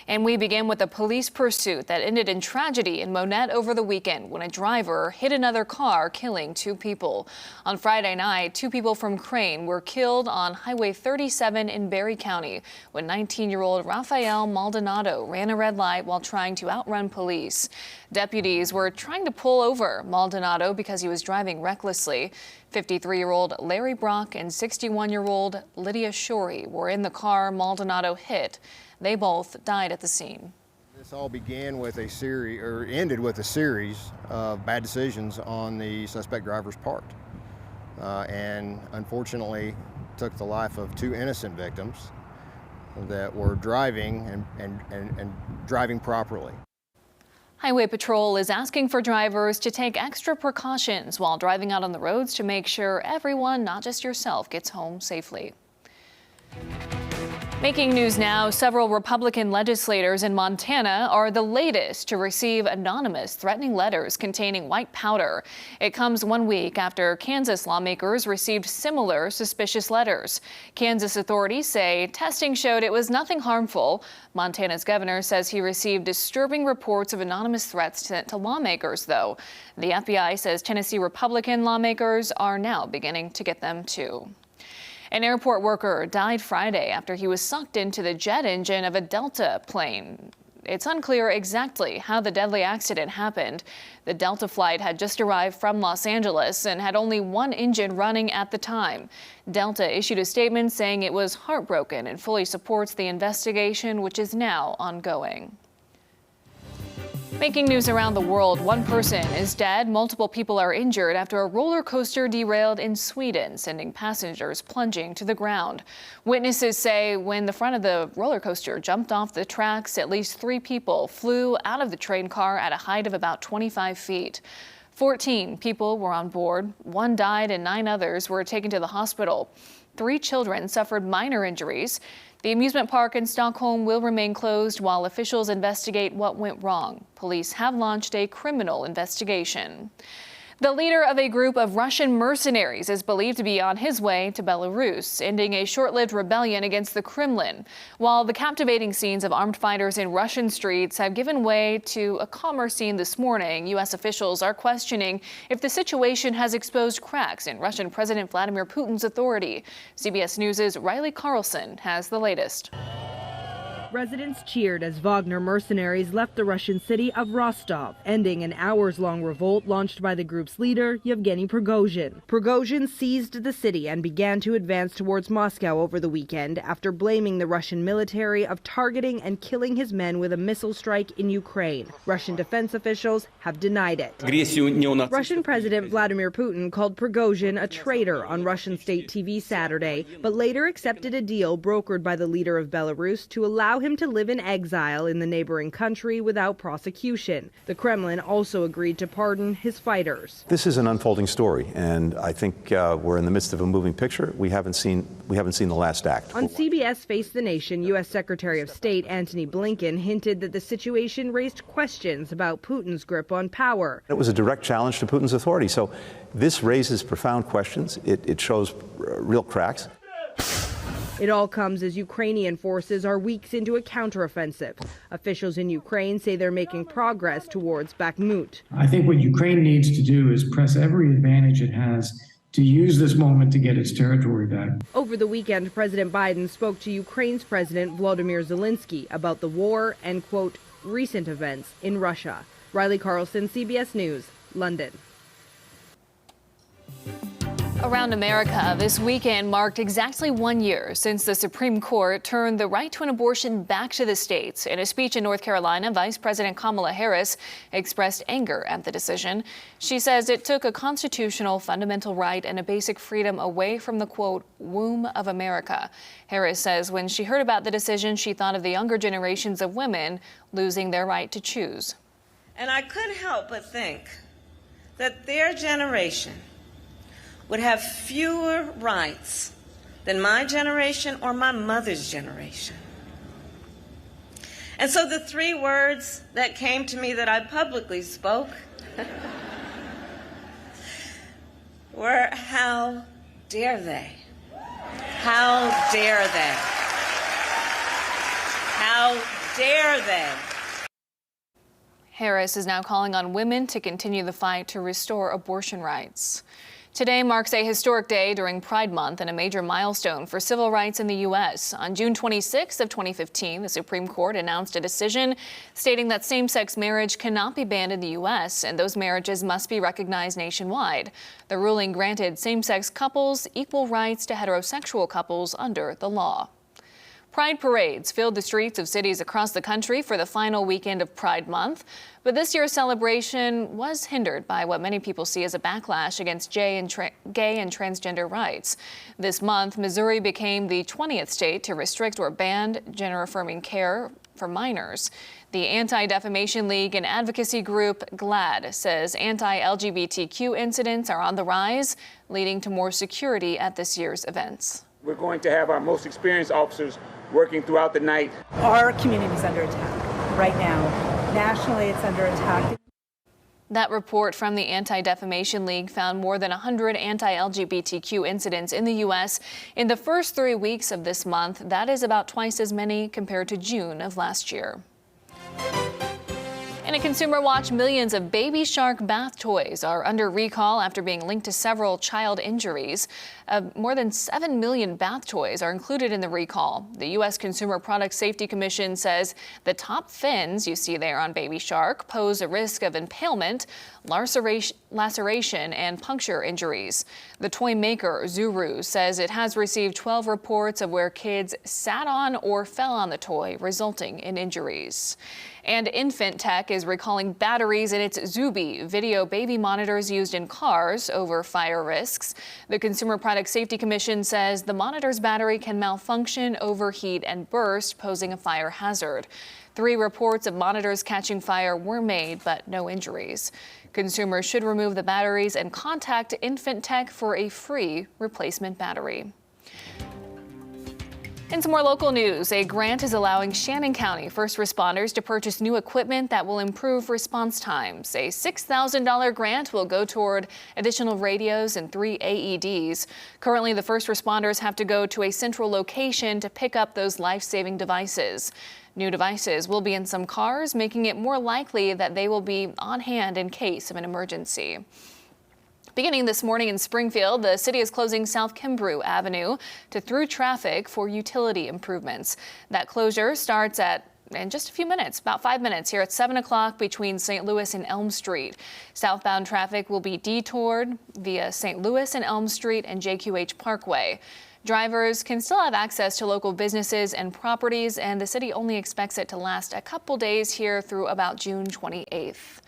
And we begin with a police pursuit that ended in tragedy in Monette over the weekend when a driver hit another car, killing 2 people. On Friday night, 2 people from Crane were killed on Highway 37 in Berry County when 19-year-old Rafael Maldonado ran a red light while trying to outrun police. Deputies were trying to pull over Maldonado because he was driving recklessly. 53-year-old Larry Brock and 61-year-old Lydia Shorey were in the car Maldonado hit. They both died at the scene. This all began with ended with a series of bad decisions on the suspect driver's part, and unfortunately took the life of 2 innocent victims that were driving and driving properly. Highway Patrol is asking for drivers to take extra precautions while driving out on the roads to make sure everyone, not just yourself, gets home safely. Making news now, several Republican legislators in Montana are the latest to receive anonymous threatening letters containing white powder. It comes 1 week after Kansas lawmakers received similar suspicious letters. Kansas authorities say testing showed it was nothing harmful. Montana's governor says he received disturbing reports of anonymous threats sent to lawmakers, though. The FBI says Tennessee Republican lawmakers are now beginning to get them, too. An airport worker died Friday after he was sucked into the jet engine of a Delta plane. It's unclear exactly how the deadly accident happened. The Delta flight had just arrived from Los Angeles and had only 1 engine running at the time. Delta issued a statement saying it was heartbroken and fully supports the investigation, which is now ongoing. Making news around the world, 1 person is dead, multiple people are injured after a roller coaster derailed in Sweden, sending passengers plunging to the ground. Witnesses say when the front of the roller coaster jumped off the tracks, at least 3 people flew out of the train car at a height of about 25 feet. 14 people were on board. 1 died and 9 others were taken to the hospital. 3 children suffered minor injuries. The amusement park in Stockholm will remain closed while officials investigate what went wrong. Police have launched a criminal investigation. The leader of a group of Russian mercenaries is believed to be on his way to Belarus, ending a short-lived rebellion against the Kremlin. While the captivating scenes of armed fighters in Russian streets have given way to a calmer scene this morning, U.S. officials are questioning if the situation has exposed cracks in Russian President Vladimir Putin's authority. CBS News' Riley Carlson has the latest. Residents cheered as Wagner mercenaries left the Russian city of Rostov, ending an hours-long revolt launched by the group's leader, Yevgeny Prigozhin. Prigozhin seized the city and began to advance towards Moscow over the weekend after blaming the Russian military of targeting and killing his men with a missile strike in Ukraine. Russian defense officials have denied it. Russian President Vladimir Putin called Prigozhin a traitor on Russian state TV Saturday, but later accepted a deal brokered by the leader of Belarus to allow him to live in exile in the neighboring country without prosecution. The Kremlin also agreed to pardon his fighters. This is an unfolding story, and I think we're in the midst of a moving picture. We haven't seen the last act. On CBS Face the Nation, U.S. Secretary of State Antony Blinken hinted that the situation raised questions about Putin's grip on power. It was a direct challenge to Putin's authority, so this raises profound questions. It shows real cracks. It all comes as Ukrainian forces are weeks into a counteroffensive. Officials in Ukraine say they're making progress towards Bakhmut. I think what Ukraine needs to do is press every advantage it has to use this moment to get its territory back. Over the weekend, President Biden spoke to Ukraine's President Volodymyr Zelensky about the war and, quote, recent events in Russia. Riley Carlson, CBS News, London. Around America, this weekend marked exactly 1 year since the Supreme Court turned the right to an abortion back to the states. In a speech in North Carolina, Vice President Kamala Harris expressed anger at the decision. She says it took a constitutional fundamental right and a basic freedom away from the, quote, womb of America. Harris says when she heard about the decision, she thought of the younger generations of women losing their right to choose. And I couldn't help but think that their generation would have fewer rights than my generation or my mother's generation. And so the 3 words that came to me that I publicly spoke were, how dare they? How dare they? How dare they? Harris is now calling on women to continue the fight to restore abortion rights. Today marks a historic day during Pride Month and a major milestone for civil rights in the U.S. On June 26 of 2015, the Supreme Court announced a decision stating that same-sex marriage cannot be banned in the U.S. and those marriages must be recognized nationwide. The ruling granted same-sex couples equal rights to heterosexual couples under the law. Pride parades filled the streets of cities across the country for the final weekend of Pride Month. But this year's celebration was hindered by what many people see as a backlash against gay and transgender rights. This month, Missouri became the 20th state to restrict or ban gender-affirming care for minors. The Anti-Defamation League and advocacy group GLAAD says anti-LGBTQ incidents are on the rise, leading to more security at this year's events. We're going to have our most experienced officers working throughout the night. Our community is under attack right now. Nationally, it's under attack. That report from the Anti-Defamation League found more than 100 anti-LGBTQ incidents in the U.S. in the first 3 weeks of this month. That is about twice as many compared to June of last year. In a Consumer Watch, millions of Baby Shark bath toys are under recall after being linked to several child injuries. More than 7 million bath toys are included in the recall. The U.S. Consumer Product Safety Commission says the top fins you see there on Baby Shark pose a risk of impalement, laceration, and puncture injuries. The toy maker, Zuru, says it has received 12 reports of where kids sat on or fell on the toy, resulting in injuries. And Infant Tech is recalling batteries in its Zuby video baby monitors used in cars over fire risks. The Consumer Product Safety Commission says the monitor's battery can malfunction, overheat, and burst, posing a fire hazard. 3 reports of monitors catching fire were made, but no injuries. Consumers should remove the batteries and contact Infant Tech for a free replacement battery. In some more local news, a grant is allowing Shannon County first responders to purchase new equipment that will improve response times. A $6,000 grant will go toward additional radios and 3 AEDs. Currently, the first responders have to go to a central location to pick up those life-saving devices. New devices will be in some cars, making it more likely that they will be on hand in case of an emergency. Beginning this morning in Springfield, the city is closing South Kimbrough Avenue to through traffic for utility improvements. That closure starts in just a few minutes, about 5 minutes here at 7 o'clock between St. Louis and Elm Street. Southbound traffic will be detoured via St. Louis and Elm Street and JQH Parkway. Drivers can still have access to local businesses and properties, and the city only expects it to last a couple days here through about June 28th.